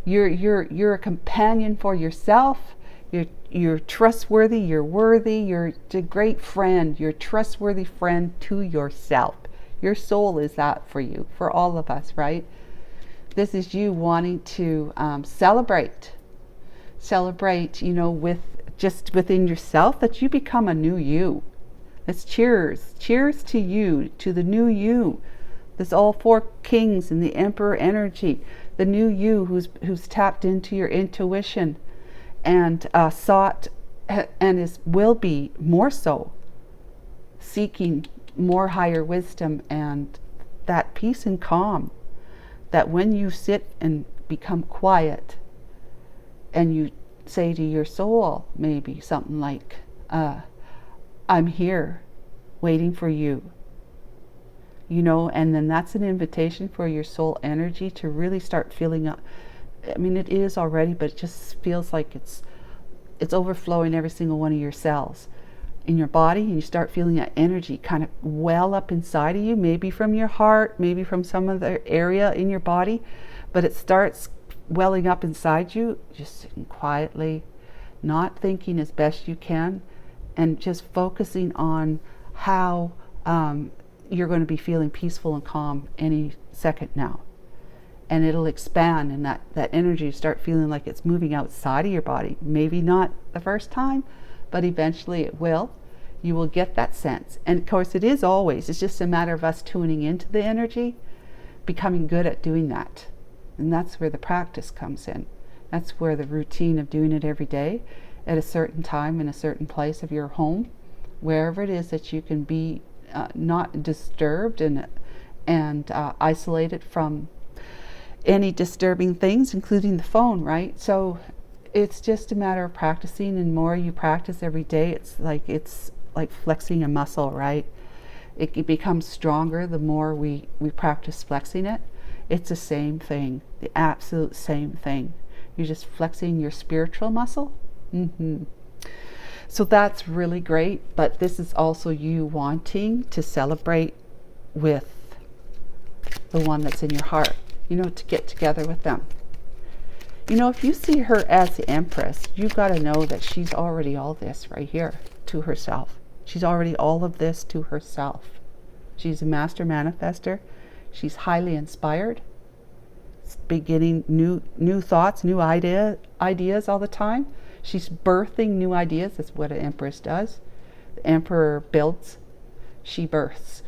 you're a companion for yourself. You're trustworthy, you're worthy, you're a great friend, you're a trustworthy friend to yourself. Your soul is that for you, for all of us, right? This is you wanting to celebrate, you know, with just within yourself, that you become a new you. Let's cheers to you, to the new you. This all 4 kings and the emperor energy, the new you who's tapped into your intuition and sought and will be more so seeking more higher wisdom and that peace and calm, that when you sit and become quiet and you say to your soul maybe something like, I'm here waiting for you, you know, and then that's an invitation for your soul energy to really start filling up. I mean, it is already, but it just feels like it's overflowing every single one of your cells in your body, and you start feeling that energy kind of well up inside of you, maybe from your heart, maybe from some other area in your body, but it starts welling up inside you, just sitting quietly, not thinking, as best you can, and just focusing on how you're going to be feeling peaceful and calm any second now. And it'll expand, and that energy start feeling like it's moving outside of your body. Maybe not the first time, but eventually it will. You will get that sense. And of course it is always, it's just a matter of us tuning into the energy, becoming good at doing that. And that's where the practice comes in. That's where the routine of doing it every day at a certain time in a certain place of your home, wherever it is that you can be not disturbed and isolated from any disturbing things, including the phone, right? So it's just a matter of practicing, and more you practice every day, it's like flexing a muscle, right? It becomes stronger the more we practice flexing it. It's the same thing, the absolute same thing. You're just flexing your spiritual muscle. So that's really great, but this is also you wanting to celebrate with the one that's in your heart, you know, to get together with them. You know, if you see her as the Empress, you've got to know that she's already all this right here to herself. She's already all of this to herself. She's a master manifester. She's highly inspired, beginning new thoughts, new ideas all the time. She's birthing new ideas. That's what an Empress does. The Emperor builds, she births.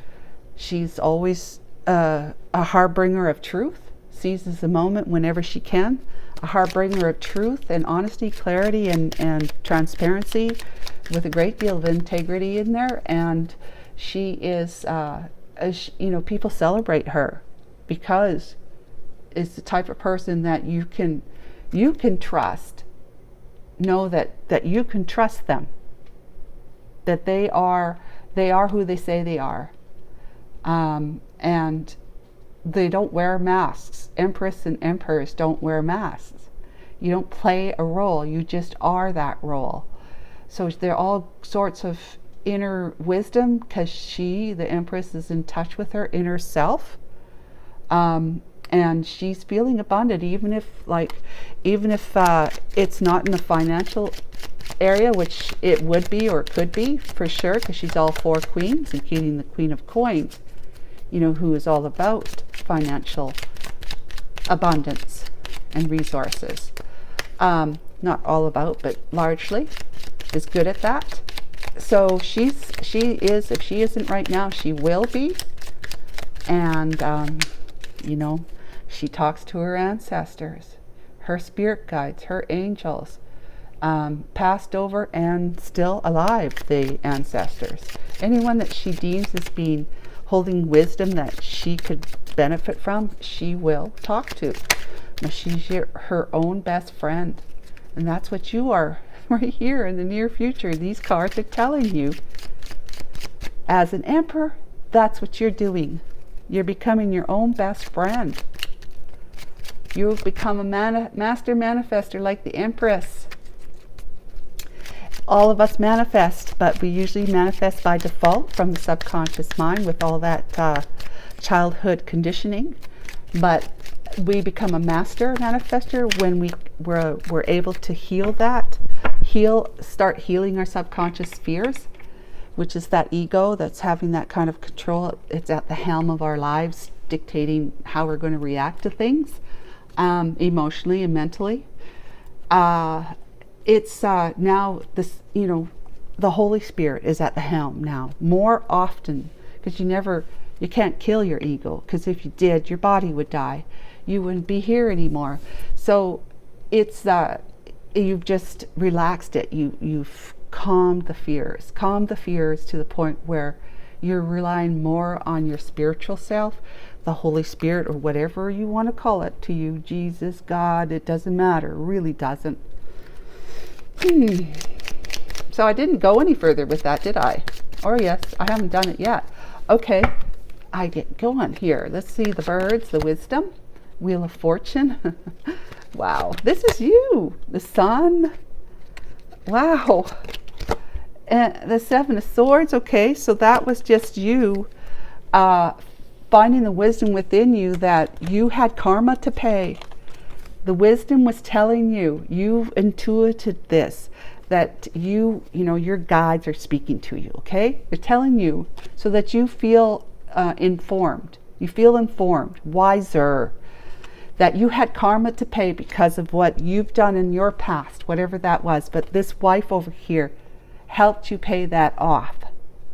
She's always a harbinger of truth, seizes the moment whenever she can, a harbinger of truth and honesty, clarity and transparency, with a great deal of integrity in there. And she is, you know, people celebrate her because it's the type of person that you can trust. Know that you can trust them, that they are who they say they are, and they don't wear masks. Empress and emperors don't wear masks. You don't play a role, you just are that role. So there are all sorts of inner wisdom, because the Empress, is in touch with her inner self. And she's feeling abundant, even if it's not in the financial area, which it would be or could be for sure, because she's all 4 queens, including the Queen of Coins, who is all about financial abundance and resources. Not all about, but largely is good at that. So she is, if she isn't right now, she will be. And she talks to her ancestors, her spirit guides, her angels, passed over and still alive, the ancestors. Anyone that she deems as being holding wisdom that she could benefit from, she will talk to. Now, she's her own best friend. And that's what you are right here in the near future. These cards are telling you. As an Emperor, that's what you're doing. You're becoming your own best friend. You've become a master manifester like the Empress. All of us manifest, but we usually manifest by default from the subconscious mind with all that childhood conditioning. But we become a master manifester when we're able to heal that, start healing our subconscious fears, which is that ego that's having that kind of control. It's at the helm of our lives, dictating how we're going to react to things, emotionally and mentally. It's now this, the Holy Spirit is at the helm now more often, because you can't kill your ego, because if you did, your body would die. You wouldn't be here anymore. So it's you've just relaxed it. You've calmed the fears to the point where you're relying more on your spiritual self, the Holy Spirit, or whatever you want to call it to you, Jesus, God, it doesn't matter, it really doesn't. So I didn't go any further with that, did I? Or yes, I haven't done it yet. Okay, I get going here. Let's see the birds, the wisdom, Wheel of Fortune. Wow, this is you, the Sun. Wow. And the Seven of Swords. Okay, so that was just you finding the wisdom within you that you had karma to pay. The wisdom was telling you, you've intuited this, that your guides are speaking to you, okay? They're telling you so that you feel informed. You feel informed, wiser, that you had karma to pay because of what you've done in your past, whatever that was. But this wife over here helped you pay that off.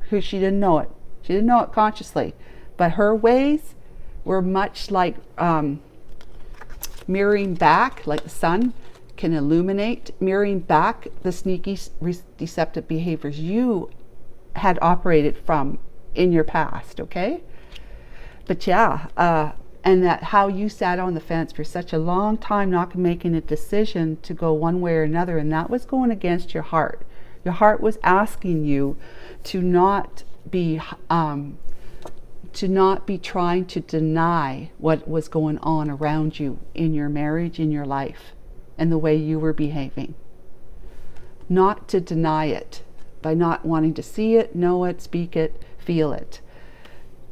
She didn't know it. She didn't know it consciously. But her ways were much like mirroring back, like the sun can illuminate, mirroring back the sneaky, deceptive behaviors you had operated from in your past, okay? But yeah, and that how you sat on the fence for such a long time, not making a decision to go one way or another, and that was going against your heart. Your heart was asking you to not be trying to deny what was going on around you in your marriage, in your life, and the way you were behaving. Not to deny it by not wanting to see it, know it, speak it, feel it.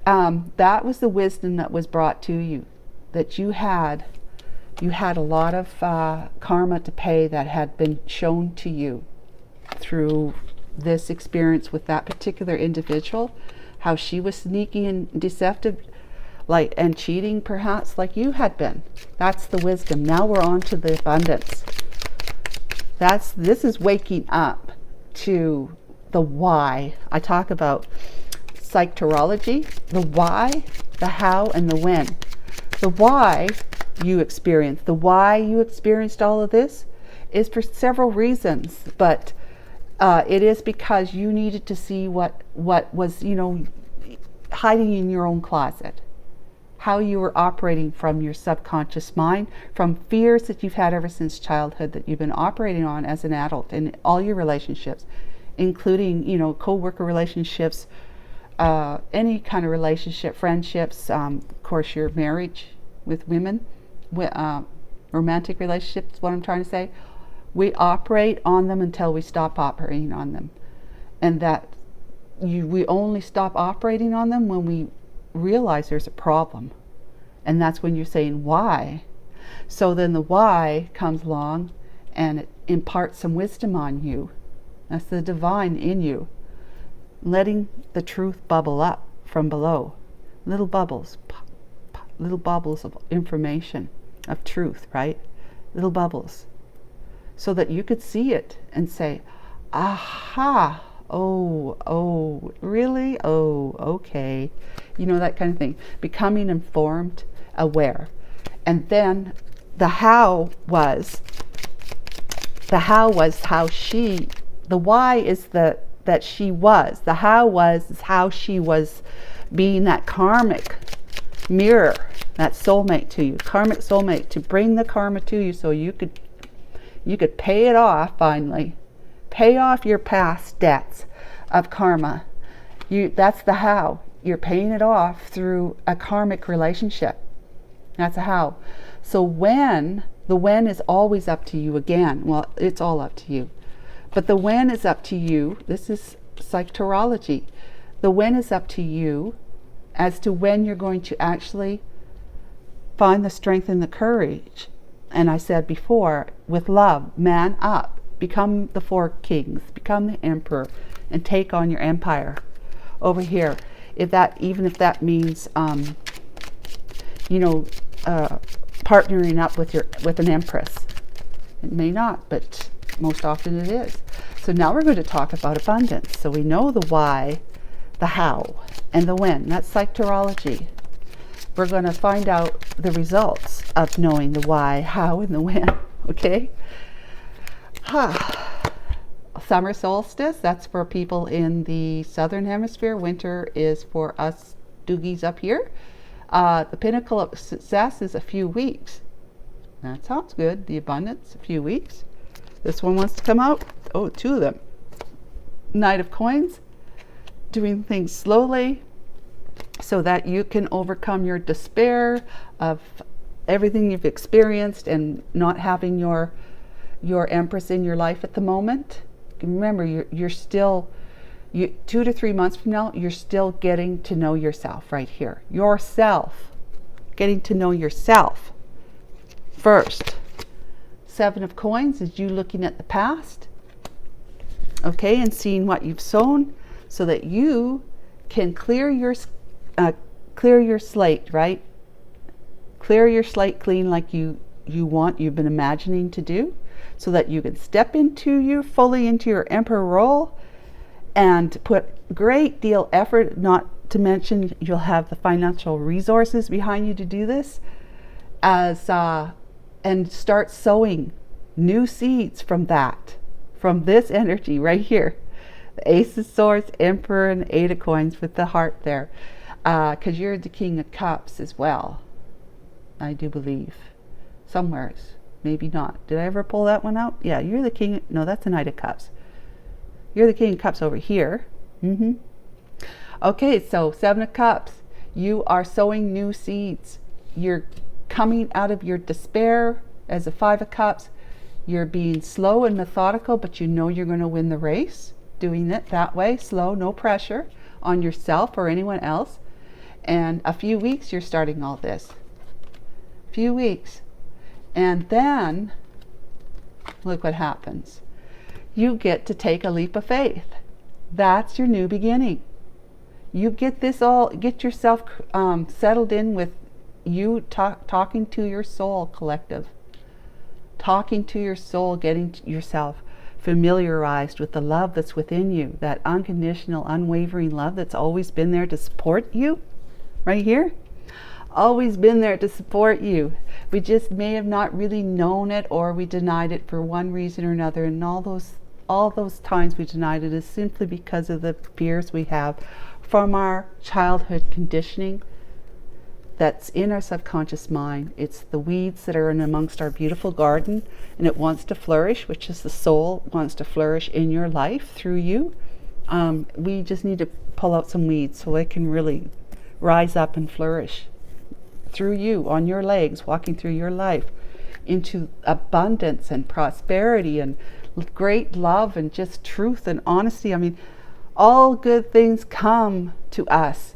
That was the wisdom that was brought to you, that you had a lot of karma to pay that had been shown to you through this experience with that particular individual, how she was sneaky and deceptive, and cheating perhaps like you had been. That's the wisdom. Now we're on to the abundance. This is waking up to the why. I talk about psychology, the why, the how, and the when. The why you experienced all of this is for several reasons, but it is because you needed to see what was, hiding in your own closet, how you were operating from your subconscious mind, from fears that you've had ever since childhood that you've been operating on as an adult in all your relationships, including, co-worker relationships, any kind of relationship, friendships, of course your marriage with women, romantic relationships, what I'm trying to say. We operate on them until we stop operating on them. And that we only stop operating on them when we realize there's a problem. And that's when you're saying why. So then the why comes along and it imparts some wisdom on you. That's the divine in you, letting the truth bubble up from below. Little bubbles, pop, pop, little bubbles of information, of truth, right? Little bubbles. So that you could see it and say, aha, oh, really? Oh, okay. You know, that kind of thing. Becoming informed, aware. And then the how was how she, the why is that she was. The how was how she was being that karmic mirror, that soulmate to you, karmic soulmate, to bring the karma to you so you could pay it off finally. Pay off your past debts of karma. That's the how. You're paying it off through a karmic relationship. That's a how. So the when is always up to you again. Well, it's all up to you. But the when is up to you. This is psychology. The when is up to you as to when you're going to actually find the strength and the courage. And I said before, with love, man up. Become the 4 kings. Become the emperor. And take on your empire over here. Even if that means, partnering up with an empress. It may not, but most often it is. So now we're going to talk about abundance. So we know the why, the how, and the when. That's psychology. We're going to find out the results of knowing the why, how, and the when. Okay? Summer solstice, that's for people in the southern hemisphere. Winter is for us doogies up here. The pinnacle of success is a few weeks. That sounds good. The abundance, a few weeks. This one wants to come out. Oh, 2 of them. Knight of Coins, doing things slowly so that you can overcome your despair of everything you've experienced and not having your empress in your life at the moment. Remember, you're still, 2 to 3 months from now, you're still getting to know yourself right here. Yourself. Getting to know yourself first. 7 of Coins is you looking at the past. Okay, and seeing what you've sown so that you can clear your slate, right? Clear your slate clean like you've been imagining to do, so that you can step fully into your emperor role and put great deal effort, not to mention you'll have the financial resources behind you to do this, and start sowing new seeds from this energy right here. The Ace of Swords, Emperor, and 8 of Coins with the heart there, because you're the King of Cups as well, I do believe. Somewheres. Maybe not. Did I ever pull that one out? Yeah, you're the King. No, that's the Knight of Cups. You're the King of Cups over here. Okay, so 7 of Cups. You are sowing new seeds. You're coming out of your despair as a 5 of Cups. You're being slow and methodical, but you know you're going to win the race. Doing it that way, slow, no pressure on yourself or anyone else. And a few weeks, you're starting all this. Few weeks. And then, look what happens. You get to take a leap of faith. That's your new beginning. You get yourself settled in with you talking to your soul collective. Talking to your soul, getting yourself familiarized with the love that's within you. That unconditional, unwavering love that's always been there to support you. Right here. Always been there to support you. We just may have not really known it, or we denied it for one reason or another, and all those times we denied it is simply because of the fears we have from our childhood conditioning that's in our subconscious mind. It's the weeds that are in amongst our beautiful garden, and it wants to flourish, which is the soul wants to flourish in your life through you. We just need to pull out some weeds so it can really rise up and flourish through you, on your legs, walking through your life into abundance and prosperity and great love and just truth and honesty. I mean, All good things come to us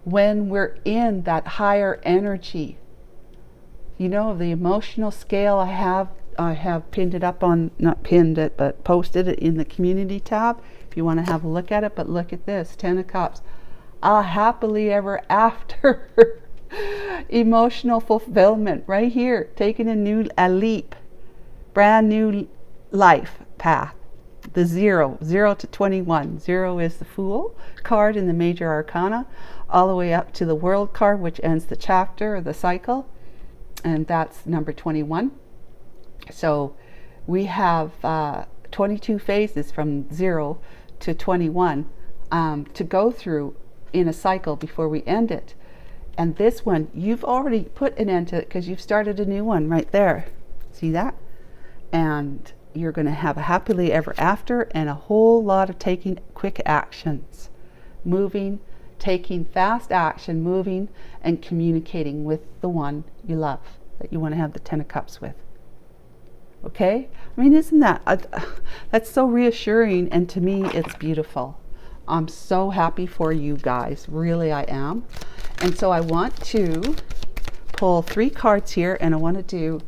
when we're in that higher energy. You know, the emotional scale I have pinned it up on, not pinned it, but posted it in the community tab if you want to have a look at it. But look at this, 10 of Cups. A happily ever after emotional fulfillment right here, taking a leap, brand new life path. The 0 to 21. 0 is the Fool card in the major arcana, all the way up to the World card, which ends the chapter or the cycle, and that's number 21. So we have 22 phases from 0 to 21 to go through in a cycle before we end it. And this one, you've already put an end to it because you've started a new one right there. See that? And you're going to have a happily ever after and a whole lot of taking quick actions, moving, taking fast action, moving and communicating with the one you love, that you want to have the 10 of Cups with. Okay? I mean, isn't that, that's so reassuring, and to me it's beautiful. I'm so happy for you guys, really I am. And so I want to pull 3 cards here, and I want to do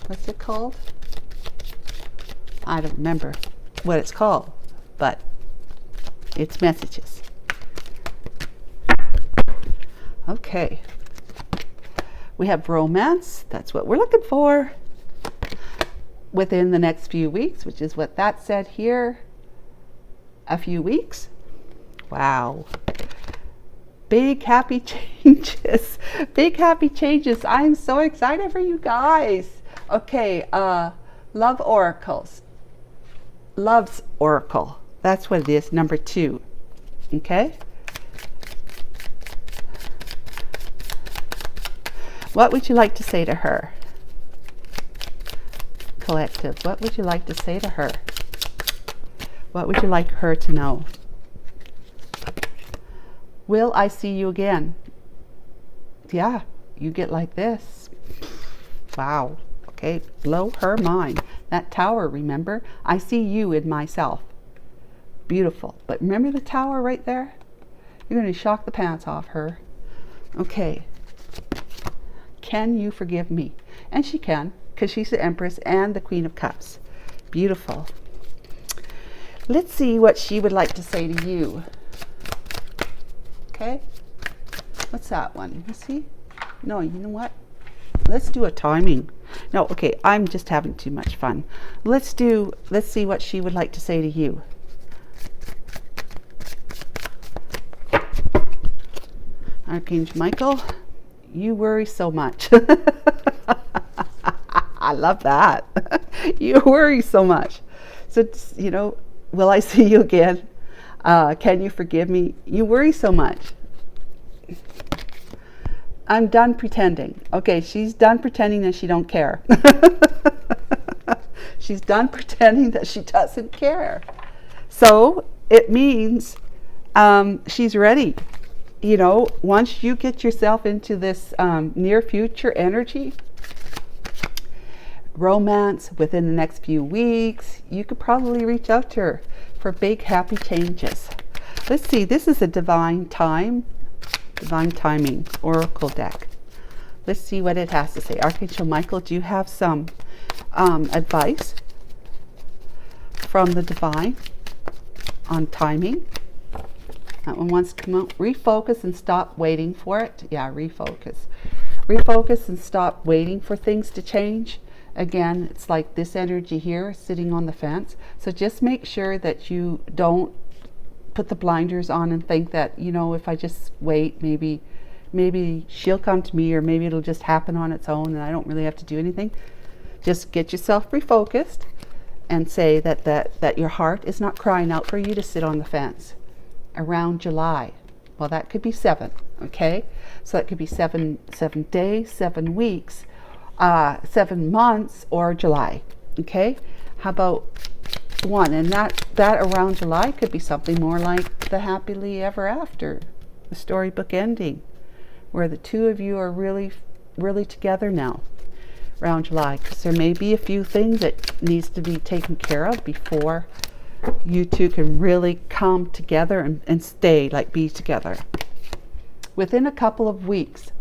what's it called? I don't remember what it's called, but it's messages. Okay. We have romance. That's what we're looking for within the next few weeks, which is what that said here. A few weeks. Wow. Big happy changes. Big happy changes. I'm so excited for you guys. Okay, love oracles. Love's oracle. That's what it is, number 2. Okay? What would you like to say to her? Collective, what would you like to say to her? What would you like her to know? Will I see you again? Yeah, you get like this. Wow. Okay, blow her mind. That Tower, remember? I see you in myself. Beautiful. But remember the Tower right there? You're going to shock the pants off her. Okay. Can you forgive me? And she can, because she's the Empress and the Queen of Cups. Beautiful. Let's see what she would like to say to you. Okay. What's that one? Let's see. No, you know what? Let's do a timing. No, okay, I'm just having too much fun. Let's see what she would like to say to you. Archangel Michael, you worry so much. I love that. You worry so much. So, you know, will I see you again? Can you forgive me? You worry so much. I'm done pretending. Okay, she's done pretending that she don't care. She's done pretending that she doesn't care. So it means she's ready. You know, once you get yourself into this near future energy, romance within the next few weeks, you could probably reach out to her for big happy changes. Let's see, this is a divine timing oracle deck. Let's see what it has to say. Archangel Michael, do you have some advice from the divine on timing? That one wants to come out. Refocus and stop waiting for it. Yeah, refocus. Refocus and stop waiting for things to change. Again, it's like this energy here sitting on the fence. So just make sure that you don't put the blinders on and think that, you know, if I just wait, maybe she'll come to me, or maybe it'll just happen on its own and I don't really have to do anything. Just get yourself refocused and say that your heart is not crying out for you to sit on the fence around July. Well, that could be 7, okay? So that could be 7 days, 7 weeks, 7 months, or July, okay? How about 1? And that around July could be something more like the happily ever after, the storybook ending, where the two of you are really, really together now. around July, because there may be a few things that needs to be taken care of before you two can really come together and stay, like be together. Within a couple of weeks,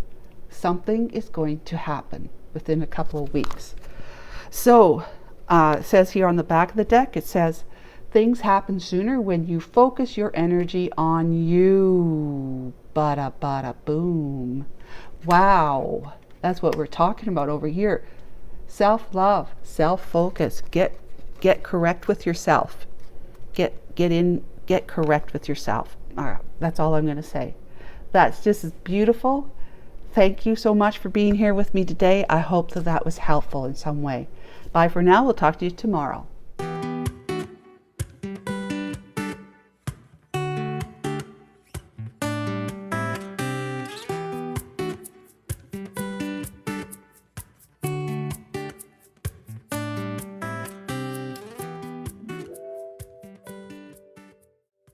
something is going to happen within a couple of weeks. So it says here on the back of the deck, it says things happen sooner when you focus your energy on you. Bada bada boom. Wow, that's what we're talking about over here. Self-love, self-focus. Get correct with yourself. Get correct with yourself. That's all I'm going to say. That's just as beautiful. Thank you so much for being here with me today. I hope that was helpful in some way. Bye for now. We'll talk to you tomorrow.